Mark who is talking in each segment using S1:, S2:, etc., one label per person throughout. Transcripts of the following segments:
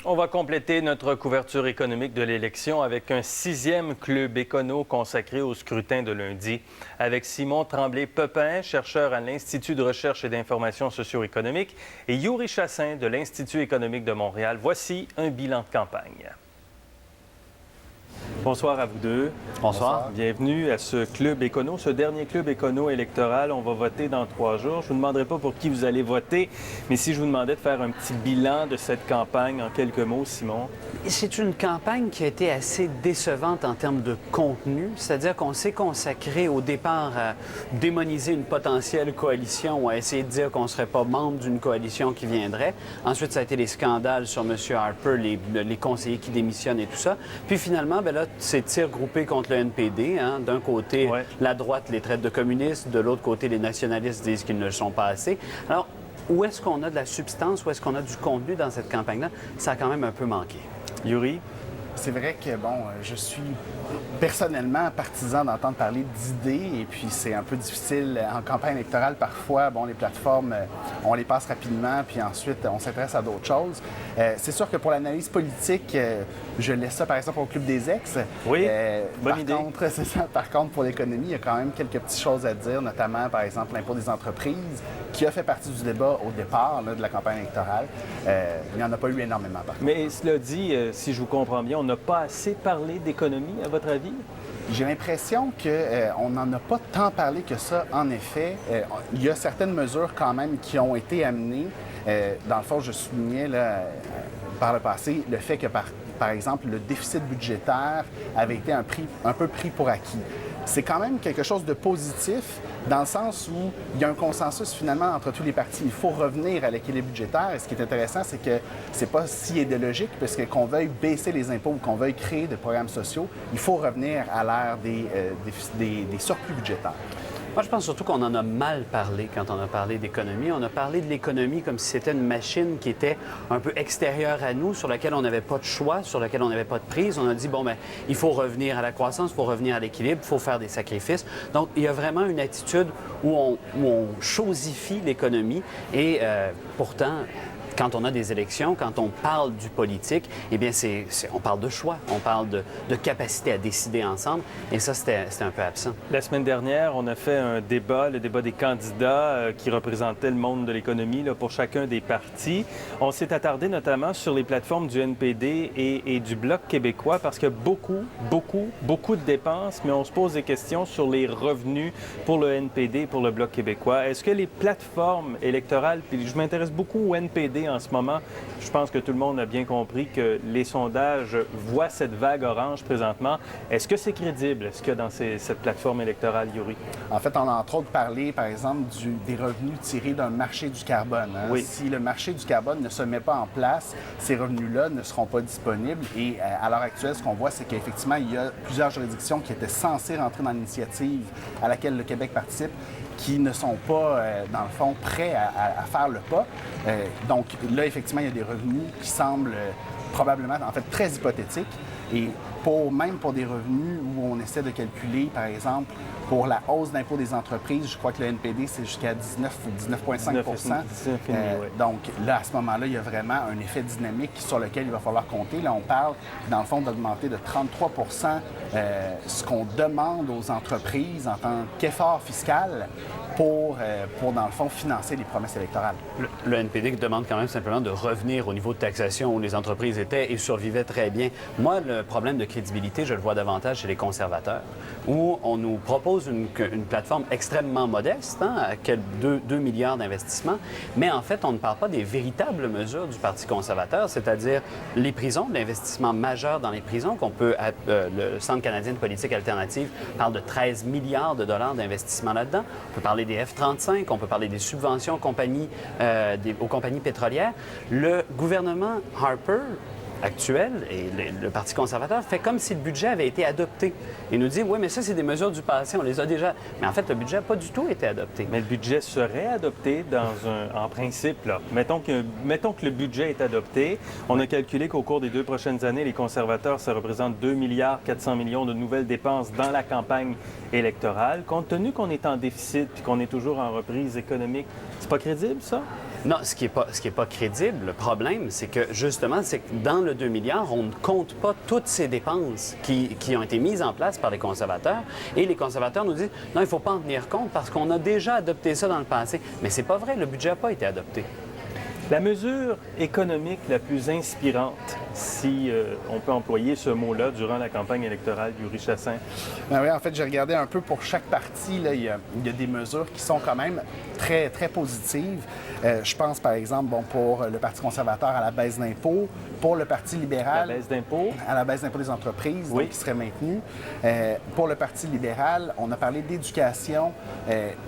S1: On va compléter notre couverture économique de l'élection avec un 6e club écono consacré au scrutin de lundi. Avec Simon Tremblay-Pepin, chercheur à l'Institut de recherche et d'information socio-économique, et Yuri Chassin de l'Institut économique de Montréal, voici un bilan de campagne. Bonsoir à vous deux.
S2: Bonsoir.
S1: Bienvenue à ce club écono, ce dernier club écono électoral. On va voter dans 3 jours. Je ne vous demanderai pas pour qui vous allez voter, mais si je vous demandais de faire un petit bilan de cette campagne en quelques mots, Simon.
S2: C'est une campagne qui a été assez décevante en termes de contenu, c'est-à-dire qu'on s'est consacré au départ à démoniser une potentielle coalition ou à essayer de dire qu'on ne serait pas membre d'une coalition qui viendrait. Ensuite, ça a été les scandales sur M. Harper, les conseillers qui démissionnent et tout ça. Puis finalement, bien là, c'est tir groupé contre le NPD. Hein. D'un côté, la droite les traite de communistes, de l'autre côté, les nationalistes disent qu'ils ne le sont pas assez. Alors, où est-ce qu'on a de la substance, où est-ce qu'on a du contenu dans cette campagne-là? Ça a quand même un peu manqué.
S1: Yuri?
S3: C'est vrai que, je suis personnellement partisan d'entendre parler d'idées et puis c'est un peu difficile en campagne électorale parfois. Les plateformes, on les passe rapidement puis ensuite on s'intéresse à d'autres choses. C'est sûr que pour l'analyse politique, je laisse ça par exemple au Club des ex.
S1: Oui, bonne idée.
S3: C'est ça. Par contre, pour l'économie, il y a quand même quelques petites choses à dire, notamment par exemple l'impôt des entreprises qui a fait partie du débat au départ de la campagne électorale. Il n'y en a pas eu énormément par contre.
S1: Mais cela dit, si je vous comprends bien, on n'a pas assez parlé d'économie, à votre avis?
S3: J'ai l'impression qu'on n'en a pas tant parlé que ça, en effet. Il y a certaines mesures quand même qui ont été amenées. Dans le fond, je soulignais par le passé le fait que, par exemple, le déficit budgétaire avait été un peu pris pour acquis. C'est quand même quelque chose de positif dans le sens où il y a un consensus finalement entre tous les partis. Il faut revenir à l'équilibre budgétaire. Et ce qui est intéressant, c'est que c'est pas si idéologique parce que qu'on veuille baisser les impôts ou qu'on veuille créer des programmes sociaux, il faut revenir à l'ère des surplus budgétaires.
S2: Moi, je pense surtout qu'on en a mal parlé quand on a parlé d'économie. On a parlé de l'économie comme si c'était une machine qui était un peu extérieure à nous, sur laquelle on n'avait pas de choix, sur laquelle on n'avait pas de prise. On a dit, il faut revenir à la croissance, il faut revenir à l'équilibre, il faut faire des sacrifices. Donc, il y a vraiment une attitude où on chosifie l'économie et pourtant, quand on a des élections, quand on parle du politique, eh bien, on parle de choix, on parle de capacité à décider ensemble, et ça, c'était un peu absent.
S1: La semaine dernière, on a fait un débat, le débat des candidats qui représentaient le monde de l'économie pour chacun des partis. On s'est attardé notamment sur les plateformes du NPD et du Bloc québécois parce qu'il y a beaucoup de dépenses, mais on se pose des questions sur les revenus pour le NPD et pour le Bloc québécois. Est-ce que les plateformes électorales, puis je m'intéresse beaucoup au NPD en ce moment. Je pense que tout le monde a bien compris que les sondages voient cette vague orange présentement. Est-ce que c'est crédible? Est-ce que dans cette plateforme électorale, Yuri?
S3: En fait, on a entre autres parlé, par exemple, des revenus tirés d'un marché du carbone. Hein?
S1: Oui.
S3: Si le marché du carbone ne se met pas en place, ces revenus-là ne seront pas disponibles. Et à l'heure actuelle, ce qu'on voit, c'est qu'effectivement, il y a plusieurs juridictions qui étaient censées rentrer dans l'initiative à laquelle le Québec participe, qui ne sont pas, dans le fond, prêts à faire le pas. Donc là, effectivement, il y a des revenus qui semblent probablement, en fait, très hypothétiques. Et même pour des revenus où on essaie de calculer, par exemple, pour la hausse d'impôt des entreprises, je crois que le NPD, c'est jusqu'à 19 ou 19,5 Donc là, à ce moment-là, il y a vraiment un effet dynamique sur lequel il va falloir compter. Là, on parle, dans le fond, d'augmenter de 33 ce qu'on demande aux entreprises en tant qu'effort fiscal pour, dans le fond, financer les promesses électorales.
S2: Le NPD demande quand même simplement de revenir au niveau de taxation où les entreprises étaient et survivaient très bien. Moi, le problème de crédibilité, je le vois davantage chez les conservateurs, où on nous propose une plateforme extrêmement modeste, à 2 milliards d'investissements, mais en fait, on ne parle pas des véritables mesures du Parti conservateur, c'est-à-dire les prisons, l'investissement majeur dans les prisons, le Centre canadien de politique alternative parle de 13 milliards de dollars d'investissement là-dedans. On peut parler des F-35, on peut parler des subventions aux compagnies pétrolières. Le gouvernement Harper actuel et le Parti conservateur fait comme si le budget avait été adopté. Il nous dit, oui, mais ça, c'est des mesures du passé, on les a déjà... Mais en fait, le budget n'a pas du tout été adopté.
S1: Mais le budget serait adopté en principe, là. Mettons que le budget est adopté. On a calculé qu'au cours des 2 prochaines années, les conservateurs, ça représente 2 milliards 400 millions de nouvelles dépenses dans la campagne électorale. Compte tenu qu'on est en déficit et qu'on est toujours en reprise économique, c'est pas crédible, ça?
S2: Non, ce qui est pas crédible, le problème, c'est que justement, c'est que dans le 2 milliards, on ne compte pas toutes ces dépenses qui ont été mises en place par les conservateurs. Et les conservateurs nous disent, non, il ne faut pas en tenir compte parce qu'on a déjà adopté ça dans le passé. Mais c'est pas vrai, le budget n'a pas été adopté.
S1: La mesure économique la plus inspirante, si on peut employer ce mot-là, durant la campagne électorale d'Yuri Chassin?
S3: Ben oui, en fait, j'ai regardé un peu pour chaque parti. Là, il y a des mesures qui sont quand même très, très positives. Je pense, par exemple, pour le Parti conservateur, à la baisse d'impôts. Pour le Parti libéral...
S1: La baisse d'impôts?
S3: À la baisse d'impôts des entreprises,
S1: oui.
S3: Donc, qui serait maintenue. Pour le Parti libéral, on a parlé d'éducation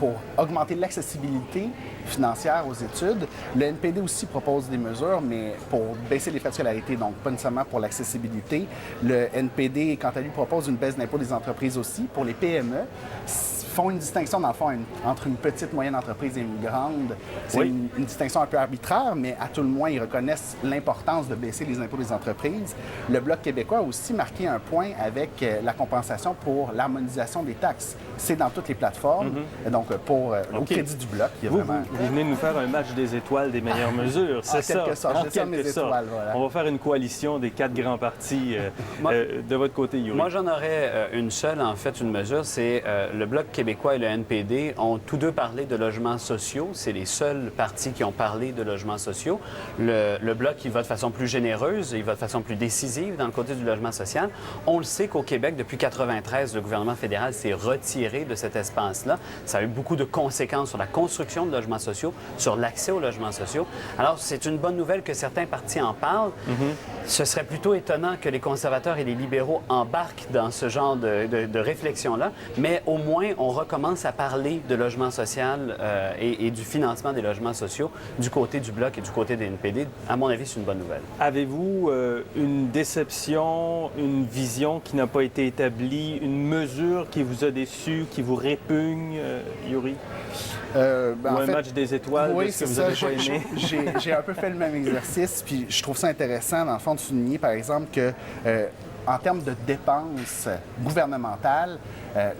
S3: pour augmenter l'accessibilité financière aux études. Le NPD aussi propose des mesures, mais pour baisser les frais de scolarité, donc pas nécessairement pour l'accessibilité. Le NPD, quant à lui, propose une baisse d'impôts des entreprises aussi. Pour les PME, font une distinction, dans le fond, entre une petite, moyenne entreprise et une grande. C'est
S1: oui.
S3: une distinction un peu arbitraire, mais à tout le moins, ils reconnaissent l'importance de baisser les impôts des entreprises. Le Bloc québécois a aussi marqué un point avec la compensation pour l'harmonisation des taxes. C'est dans toutes les plateformes. Donc, au crédit du Bloc, il y a vraiment...
S1: Vous venez de nous faire un match des étoiles des meilleures mesures, c'est ça?
S3: En quelque sorte, je mes étoiles, voilà.
S1: On va faire une coalition des 4 grands partis de votre côté, Yuri.
S2: Moi, j'en aurais une seule, en fait, une mesure, c'est le Bloc québécois et le NPD ont tous deux parlé de logements sociaux. C'est les seuls partis qui ont parlé de logements sociaux. Le Bloc, il va de façon plus généreuse, il va de façon plus décisive dans le côté du logement social. On le sait qu'au Québec, depuis 1993, le gouvernement fédéral s'est retiré de cet espace-là. Ça a eu beaucoup de conséquences sur la construction de logements sociaux, sur l'accès aux logements sociaux. Alors, c'est une bonne nouvelle que certains partis en parlent. Ce serait plutôt étonnant que les conservateurs et les libéraux embarquent dans ce genre de réflexion-là, mais au moins, on recommence à parler de logement social et du financement des logements sociaux du côté du Bloc et du côté des NPD. À mon avis, c'est une bonne nouvelle.
S1: Avez-vous une déception, une vision qui n'a pas été établie, une mesure qui vous a déçu, qui vous répugne, Yuri? Ou un match des étoiles,
S3: oui,
S1: de ce que vous
S3: ça.
S1: avez pas aimé?
S3: J'ai un peu fait le même exercice, puis je trouve ça intéressant, dans le fond, de souligner, par exemple, que en termes de dépenses gouvernementales,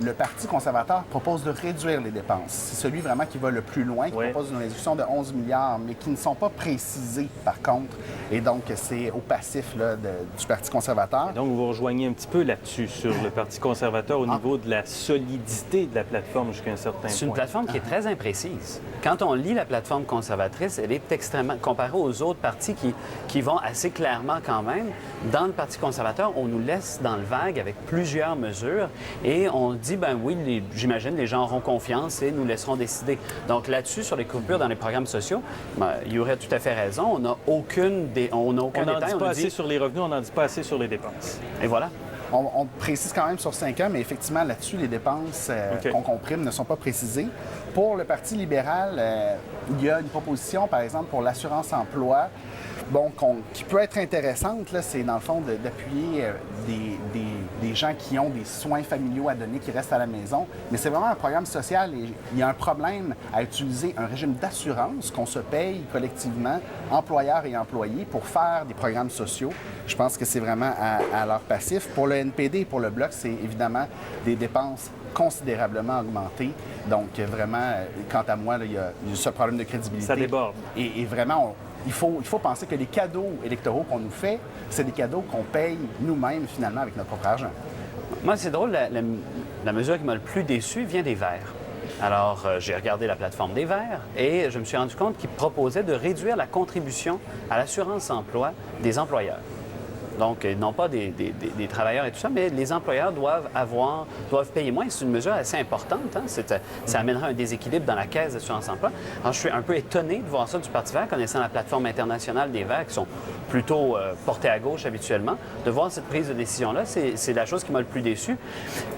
S3: le Parti conservateur propose de réduire les dépenses. C'est celui vraiment qui va le plus loin, qui propose une réduction de 11 milliards, mais qui ne sont pas précisées, par contre. Et donc, c'est au passif là, du Parti conservateur.
S1: Et donc, vous rejoignez un petit peu là-dessus, sur le Parti conservateur, au niveau de la solidité de la plateforme jusqu'à un certain point.
S2: C'est une plateforme qui est très imprécise. Quand on lit la plateforme conservatrice, elle est extrêmement... Comparée aux autres partis qui vont assez clairement quand même, dans le Parti conservateur, on nous laisse dans le vague avec plusieurs mesures et on dit, ben oui, j'imagine les gens auront confiance et nous laisseront décider. Donc là-dessus, sur les coupures dans les programmes sociaux, Yuri a tout à fait raison. On n'a aucun détail.
S1: On n'en dit pas assez sur les revenus, on n'en dit pas assez sur les dépenses.
S2: Et voilà.
S3: On précise quand même sur 5 ans, mais effectivement, là-dessus, les dépenses qu'on comprime ne sont pas précisées. Pour le Parti libéral, il y a une proposition, par exemple, pour l'assurance-emploi, qui peut être intéressante, là, c'est dans le fond d'appuyer des gens qui ont des soins familiaux à donner, qui restent à la maison. Mais c'est vraiment un programme social et il y a un problème à utiliser un régime d'assurance qu'on se paye collectivement, employeurs et employés, pour faire des programmes sociaux. Je pense que c'est vraiment à leur passif. Pour le NPD et pour le Bloc, c'est évidemment des dépenses considérablement augmentées. Donc, vraiment, quant à moi, là, il y a ce problème de crédibilité.
S1: Ça déborde.
S3: Et vraiment, il faut penser que les cadeaux électoraux qu'on nous fait, c'est des cadeaux qu'on paye nous-mêmes, finalement, avec notre propre argent.
S2: Moi, c'est drôle, la mesure qui m'a le plus déçu vient des Verts. Alors, j'ai regardé la plateforme des Verts et je me suis rendu compte qu'ils proposaient de réduire la contribution à l'assurance-emploi des employeurs. Donc, non pas des travailleurs et tout ça, mais les employeurs doivent payer moins. C'est une mesure assez importante. Hein? Ça amènera un déséquilibre dans la caisse d'assurance-emploi. Alors, je suis un peu étonné de voir ça du Parti vert, connaissant la plateforme internationale des Verts, qui sont plutôt portés à gauche habituellement. De voir cette prise de décision-là, c'est la chose qui m'a le plus déçu.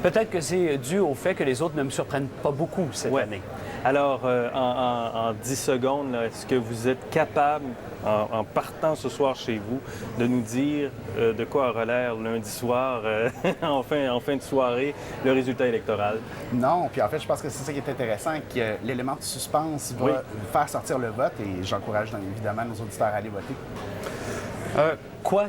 S2: Peut-être que c'est dû au fait que les autres ne me surprennent pas beaucoup cette année.
S1: Alors, en 10 secondes, est-ce que vous êtes capable, en partant ce soir chez vous, de nous dire de quoi aura l'air lundi soir, en fin de soirée, le résultat électoral?
S3: Non, puis en fait, je pense que c'est ça qui est intéressant, que l'élément de suspense va faire sortir le vote et j'encourage évidemment nos auditeurs à aller voter.
S2: Quoi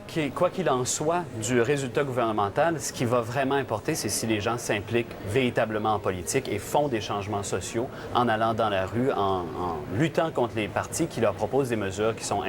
S2: qu'il en soit du résultat gouvernemental, ce qui va vraiment importer, c'est si les gens s'impliquent véritablement en politique et font des changements sociaux en allant dans la rue, en luttant contre les partis qui leur proposent des mesures qui sont